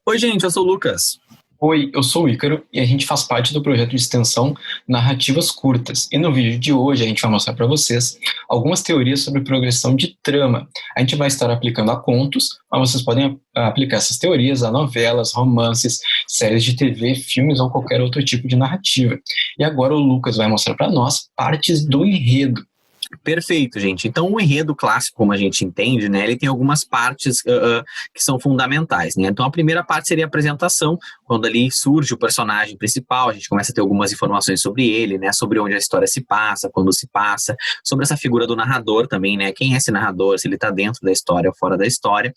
Oi, gente, eu sou o Lucas. Oi, eu sou o Ícaro e a gente faz parte do projeto de extensão Narrativas Curtas. E no vídeo de hoje a gente vai mostrar para vocês algumas teorias sobre progressão de trama. A gente vai estar aplicando a contos, mas vocês podem aplicar essas teorias a novelas, romances, séries de TV, filmes ou qualquer outro tipo de narrativa. E agora o Lucas vai mostrar para nós partes do enredo. Perfeito, gente. Então, o enredo clássico, como a gente entende, né, ele tem algumas partes que são fundamentais, né? Então, a primeira parte seria a apresentação, quando ali surge o personagem principal, a gente começa a ter algumas informações sobre ele, né, sobre onde a história se passa, quando se passa, sobre essa figura do narrador também, né, quem é esse narrador, se ele está dentro da história ou fora da história.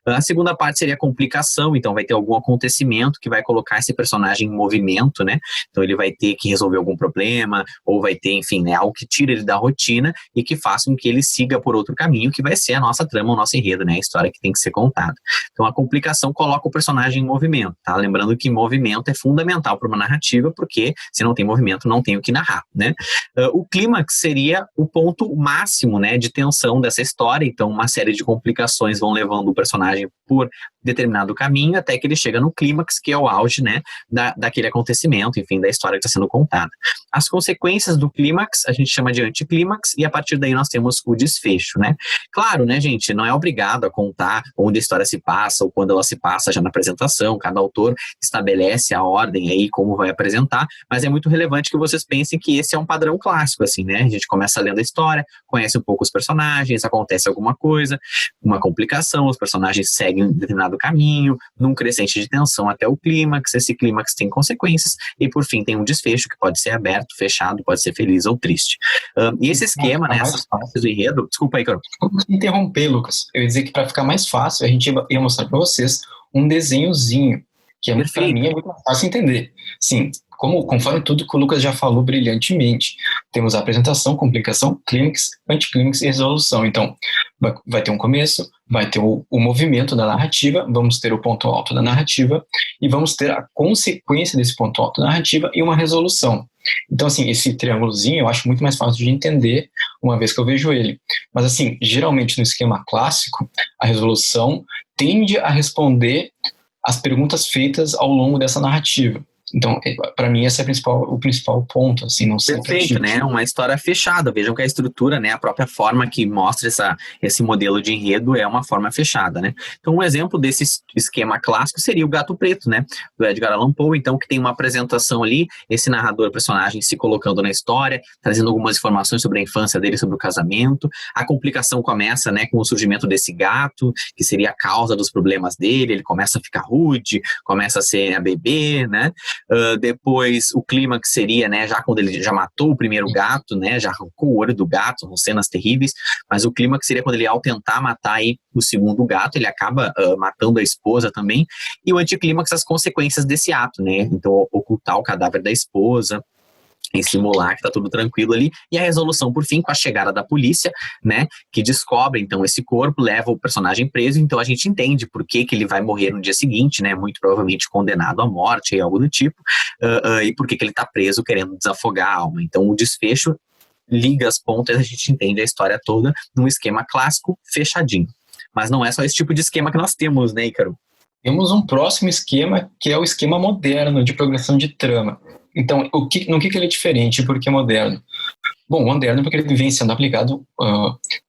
A segunda parte seria a complicação, então vai ter algum acontecimento que vai colocar esse personagem em movimento, né? Então, ele vai ter que resolver algum problema, ou vai ter, enfim, né, algo que tira ele da rotina e que faça com que ele siga por outro caminho, que vai ser a nossa trama, o nosso enredo, né? A história que tem que ser contada. Então, a complicação coloca o personagem em movimento, tá? Lembrando que movimento é fundamental para uma narrativa, porque se não tem movimento, não tem o que narrar, né? O clímax seria o ponto máximo, né, de tensão dessa história. Então, uma série de complicações vão levando o personagem por determinado caminho, até que ele chega no clímax, que é o auge, né, daquele acontecimento, enfim, da história que está sendo contada. As consequências do clímax, a gente chama de anticlímax, e a partir daí nós temos o desfecho, né? Claro, né, gente, não é obrigado a contar onde a história se passa, ou quando ela se passa já na apresentação, cada autor estabelece a ordem aí, como vai apresentar, mas é muito relevante que vocês pensem que esse é um padrão clássico, assim, né? A gente começa lendo a história, conhece um pouco os personagens, acontece alguma coisa, uma complicação, os personagens seguem um determinado caminho, num crescente de tensão até o clímax, esse clímax tem consequências, e por fim tem um desfecho que pode ser aberto, fechado, pode ser feliz ou triste. E esse esquema, né, essas partes do enredo, desculpa aí, Carol. Interromper, Lucas. Eu ia dizer que para ficar mais fácil, a gente ia mostrar para vocês um desenhozinho, que para mim é muito mais fácil entender. Sim, conforme tudo que o Lucas já falou brilhantemente. Temos a apresentação, complicação, clímax, anticlímax e resolução. Então, vai ter um começo, vai ter o movimento da narrativa, vamos ter o ponto alto da narrativa e vamos ter a consequência desse ponto alto da narrativa e uma resolução. Então, assim, esse triângulozinho eu acho muito mais fácil de entender uma vez que eu vejo ele. Mas, assim, geralmente no esquema clássico, a resolução tende a responder as perguntas feitas ao longo dessa narrativa. Então, para mim, esse é o principal ponto, assim, não sei. Perfeito, né? Uma história fechada. Vejam que a estrutura, né? A própria forma que mostra esse modelo de enredo é uma forma fechada, né? Então, um exemplo desse esquema clássico seria o Gato Preto, né? Do Edgar Allan Poe, então, que tem uma apresentação ali, esse narrador, personagem se colocando na história, trazendo algumas informações sobre a infância dele, sobre o casamento. A complicação começa, né, com o surgimento desse gato, que seria a causa dos problemas dele. Ele começa a ficar rude, começa a beber, né? Depois o clímax seria, né, já quando ele já matou o primeiro gato, né, já arrancou o olho do gato, são cenas terríveis, mas o clímax seria quando ele, ao tentar matar aí o segundo gato, ele acaba matando a esposa também, e o anticlímax, as consequências desse ato, né, então ocultar o cadáver da esposa, em simular que tá tudo tranquilo ali, e a resolução, por fim, com a chegada da polícia, né, que descobre, então, esse corpo, leva o personagem preso, então a gente entende por que ele vai morrer no dia seguinte, né, muito provavelmente condenado à morte, algo do tipo, e por que ele tá preso querendo desafogar a alma. Então, o desfecho liga as pontas, a gente entende a história toda num esquema clássico, fechadinho. Mas não é só esse tipo de esquema que nós temos, né, Ícaro? Temos um próximo esquema, que é o esquema moderno de progressão de trama. Então, no que ele é diferente e por que moderno? Bom, moderno porque ele vem sendo aplicado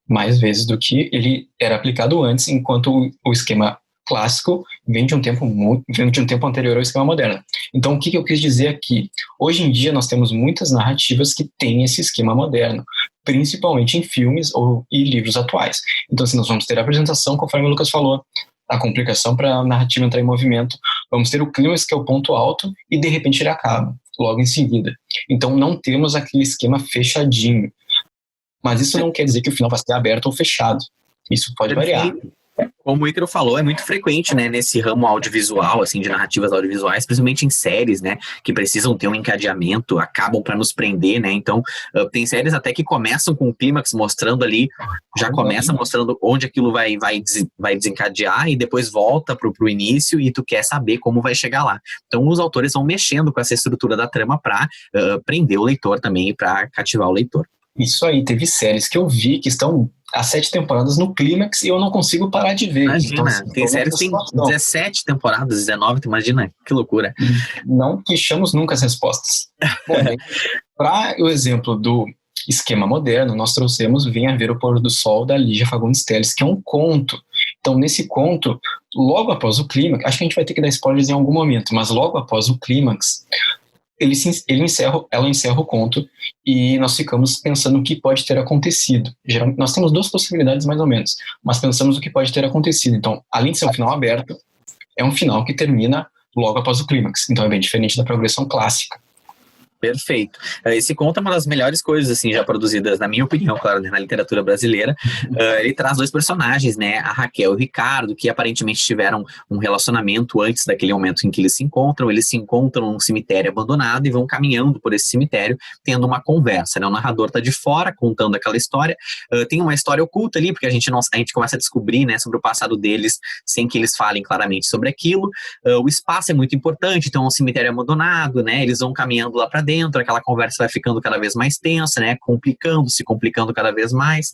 mais vezes do que ele era aplicado antes, enquanto o esquema clássico vem de um tempo anterior ao esquema moderno. Então, o que eu quis dizer aqui? Hoje em dia, nós temos muitas narrativas que têm esse esquema moderno, principalmente em filmes e livros atuais. Então, assim, nós vamos ter a apresentação, conforme o Lucas falou, a complicação para a narrativa entrar em movimento, vamos ter o clímax, que é o ponto alto, e de repente ele acaba, logo em seguida. Então não temos aquele esquema fechadinho. Mas isso não quer dizer que o final vai ser aberto ou fechado. Isso pode variar. Como o Ícaro falou, é muito frequente, né, nesse ramo audiovisual, assim, de narrativas audiovisuais, principalmente em séries, né, que precisam ter um encadeamento, acabam para nos prender, né, então tem séries até que começam com o clímax mostrando ali, já começa mostrando onde aquilo vai desencadear e depois volta pro início e tu quer saber como vai chegar lá. Então os autores vão mexendo com essa estrutura da trama para prender o leitor também e para cativar o leitor. Isso aí, teve séries que eu vi que estão as 7 temporadas no clímax e eu não consigo parar de ver. Imagina, Então, assim, tem séries que tem 17 temporadas, 19, tu imagina? Que loucura. Não fechamos nunca as respostas. Bom, para o exemplo do esquema moderno, nós trouxemos Venha Ver o Pôr do Sol, da Lígia Fagundes Telles, que é um conto. Então, nesse conto, logo após o clímax, acho que a gente vai ter que dar spoilers em algum momento, mas logo após o clímax, ela encerra o conto e nós ficamos pensando o que pode ter acontecido. Geralmente, nós temos 2 possibilidades, mais ou menos, mas pensamos o que pode ter acontecido. Então, além de ser um final aberto, é um final que termina logo após o clímax. Então, é bem diferente da progressão clássica. Perfeito. Esse conto é uma das melhores coisas, assim, já produzidas, na minha opinião, claro, né, na literatura brasileira. Ele traz 2 personagens, né, a Raquel e o Ricardo, que aparentemente tiveram um relacionamento antes daquele momento em que eles se encontram. Eles se encontram num cemitério abandonado e vão caminhando por esse cemitério, tendo uma conversa, né? O narrador está de fora, contando aquela história. Tem uma história oculta ali, porque a gente começa a descobrir, né, sobre o passado deles, sem que eles falem claramente sobre aquilo. O espaço é muito importante, então é um cemitério abandonado, né? Eles vão caminhando lá para dentro, aquela conversa vai ficando cada vez mais tensa, né, complicando cada vez mais,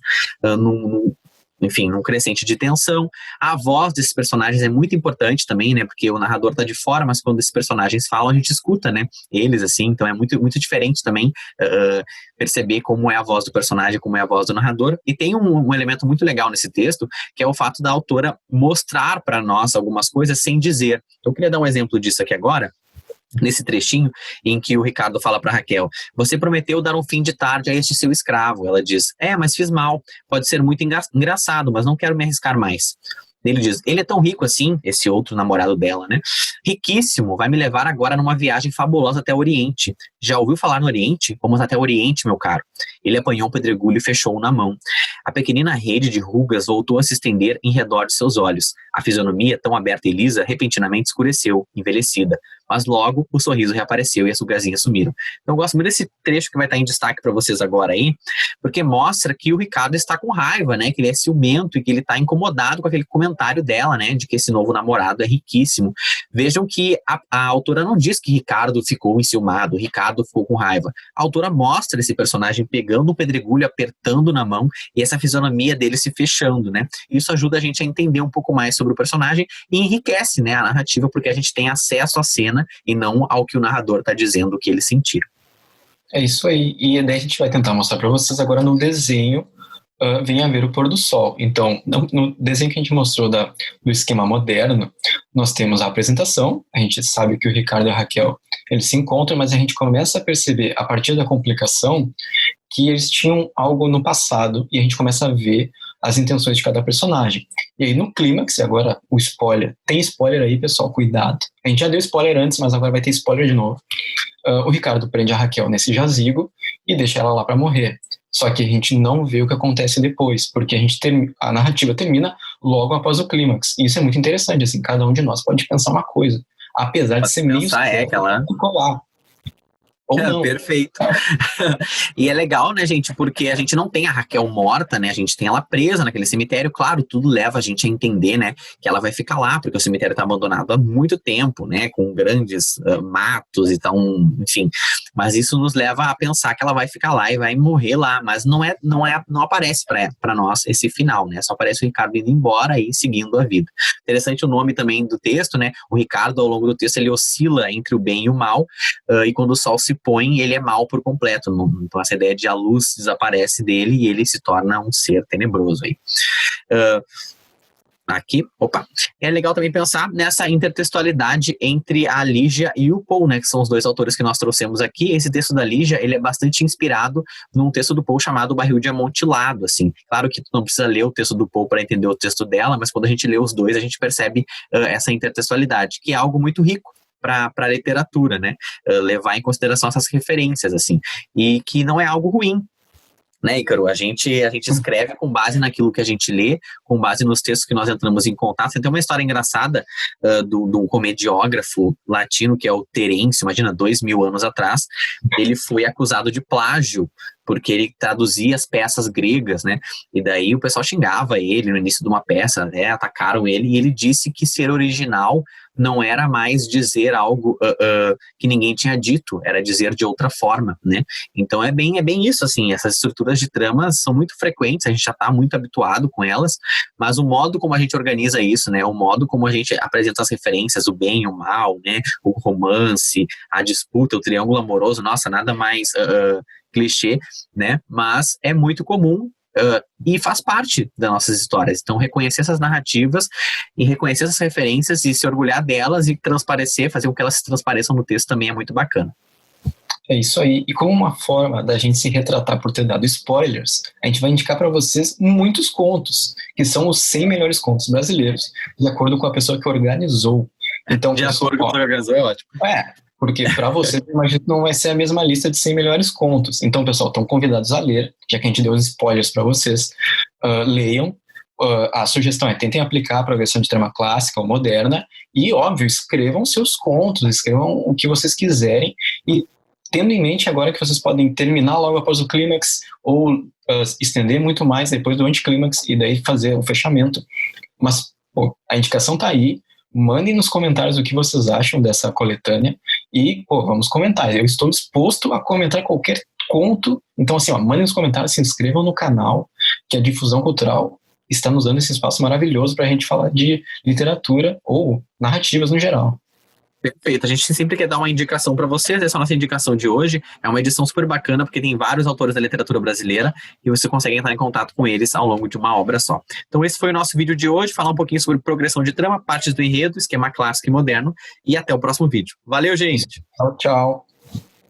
enfim, num crescente de tensão. A voz desses personagens é muito importante também, né, porque o narrador tá de fora, mas quando esses personagens falam, a gente escuta, né, eles, assim, então é muito, muito diferente também perceber como é a voz do personagem, como é a voz do narrador. E tem um elemento muito legal nesse texto, que é o fato da autora mostrar para nós algumas coisas sem dizer. Eu queria dar um exemplo disso aqui agora, nesse trechinho em que o Ricardo fala para Raquel: você prometeu dar um fim de tarde a este seu escravo. Ela diz: mas fiz mal, pode ser muito engraçado, mas não quero me arriscar mais. Ele diz: ele é tão rico assim, esse outro namorado dela, né? Riquíssimo, vai me levar agora numa viagem fabulosa até o Oriente. Já ouviu falar no Oriente? Vamos até o Oriente, meu caro. Ele apanhou um pedregulho e fechou-o na mão. A pequenina rede de rugas voltou a se estender em redor de seus olhos. A fisionomia, tão aberta e lisa, repentinamente escureceu, envelhecida. Mas logo o sorriso reapareceu e as rugazinhas sumiram. Então eu gosto muito desse trecho que vai estar em destaque para vocês agora aí, porque mostra que o Ricardo está com raiva, né? Que ele é ciumento e que ele está incomodado com aquele comentário dela, né? De que esse novo namorado é riquíssimo. Vejam que a autora não diz que Ricardo ficou enciumado, Ricardo ficou com raiva. A autora mostra esse personagem pegando um pedregulho, apertando na mão, e essa fisionomia dele se fechando, né? Isso ajuda a gente a entender um pouco mais sobre o personagem e enriquece, né, a narrativa, porque a gente tem acesso à cena e não ao que o narrador está dizendo que eles sentiram. É isso aí. E daí a gente vai tentar mostrar para vocês agora no desenho Venha Ver o Pôr do Sol. Então, no desenho que a gente mostrou do esquema moderno, nós temos a apresentação, a gente sabe que o Ricardo e a Raquel, eles se encontram, mas a gente começa a perceber, a partir da complicação, que eles tinham algo no passado, e a gente começa a ver as intenções de cada personagem. E aí no clímax, agora o spoiler, tem spoiler aí, pessoal, cuidado. A gente já deu spoiler antes, mas agora vai ter spoiler de novo. O Ricardo prende a Raquel nesse jazigo e deixa ela lá para morrer. Só que a gente não vê o que acontece depois, porque a narrativa termina logo após o clímax. E isso é muito interessante, assim, cada um de nós pode pensar uma coisa, apesar de ser meio colar. Perfeito. E é legal, né, gente, porque a gente não tem a Raquel morta, né, a gente tem ela presa naquele cemitério. Claro, tudo leva a gente a entender, né, que ela vai ficar lá, porque o cemitério está abandonado há muito tempo, né, com grandes matos e tal, enfim. Mas isso nos leva a pensar que ela vai ficar lá e vai morrer lá, mas não aparece para nós esse final, né, só aparece o Ricardo indo embora e seguindo a vida. Interessante o nome também do texto, né, o Ricardo, ao longo do texto, ele oscila entre o bem e o mal, e quando o sol se põe, ele é mal por completo. Então essa ideia de a luz desaparece dele e ele se torna um ser tenebroso aí. É legal também pensar nessa intertextualidade entre a Lígia e o Poe, né, que são os 2 autores que nós trouxemos aqui. Esse texto da Lígia, ele é bastante inspirado num texto do Poe chamado Barril de Amontilado, assim. Claro que tu não precisa ler o texto do Poe para entender o texto dela, mas quando a gente lê os 2, a gente percebe essa intertextualidade, que é algo muito rico para a literatura, né? Levar em consideração essas referências, assim, e que não é algo ruim, né, Ícaro? A gente escreve com base naquilo que a gente lê, com base nos textos que nós entramos em contato. Tem uma história engraçada de um comediógrafo latino, que é o Terêncio, imagina, 2000 anos atrás, ele foi acusado de plágio porque ele traduzia as peças gregas, né? E daí o pessoal xingava ele no início de uma peça, né? Atacaram ele, e ele disse que ser original não era mais dizer algo que ninguém tinha dito, era dizer de outra forma, né? Então é bem isso, assim, essas estruturas de tramas são muito frequentes, a gente já está muito habituado com elas, mas o modo como a gente organiza isso, né? O modo como a gente apresenta as referências, o bem e o mal, né? O romance, a disputa, o triângulo amoroso, nossa, nada mais clichê, né? Mas é muito comum e faz parte das nossas histórias. Então, reconhecer essas narrativas e reconhecer essas referências e se orgulhar delas e transparecer, fazer com que elas se transpareçam no texto também é muito bacana. É isso aí. E como uma forma da gente se retratar por ter dado spoilers, a gente vai indicar para vocês muitos contos, que são os 100 melhores contos brasileiros, de acordo com a pessoa que organizou. Então, de acordo com a pessoa que organizou é ótimo. Porque para vocês, eu imagino que não vai ser a mesma lista de 100 melhores contos. Então, pessoal, estão convidados a ler, já que a gente deu os spoilers para vocês. Leiam. A sugestão é tentem aplicar a progressão de trama clássica ou moderna e, óbvio, escrevam seus contos, escrevam o que vocês quiserem e tendo em mente agora que vocês podem terminar logo após o clímax ou estender muito mais depois do anticlímax e daí fazer o fechamento. Mas, a indicação tá aí. Mandem nos comentários o que vocês acham dessa coletânea e, vamos comentar. Eu estou disposto a comentar qualquer conto. Então, assim, mandem nos comentários, se inscrevam no canal, que a Difusão Cultural está nos dando esse espaço maravilhoso para a gente falar de literatura ou narrativas no geral. Perfeito, a gente sempre quer dar uma indicação para vocês, essa é a nossa indicação de hoje, é uma edição super bacana porque tem vários autores da literatura brasileira e você consegue entrar em contato com eles ao longo de uma obra só. Então esse foi o nosso vídeo de hoje, falar um pouquinho sobre progressão de trama, partes do enredo, esquema clássico e moderno, e até o próximo vídeo. Valeu, gente! Tchau, tchau!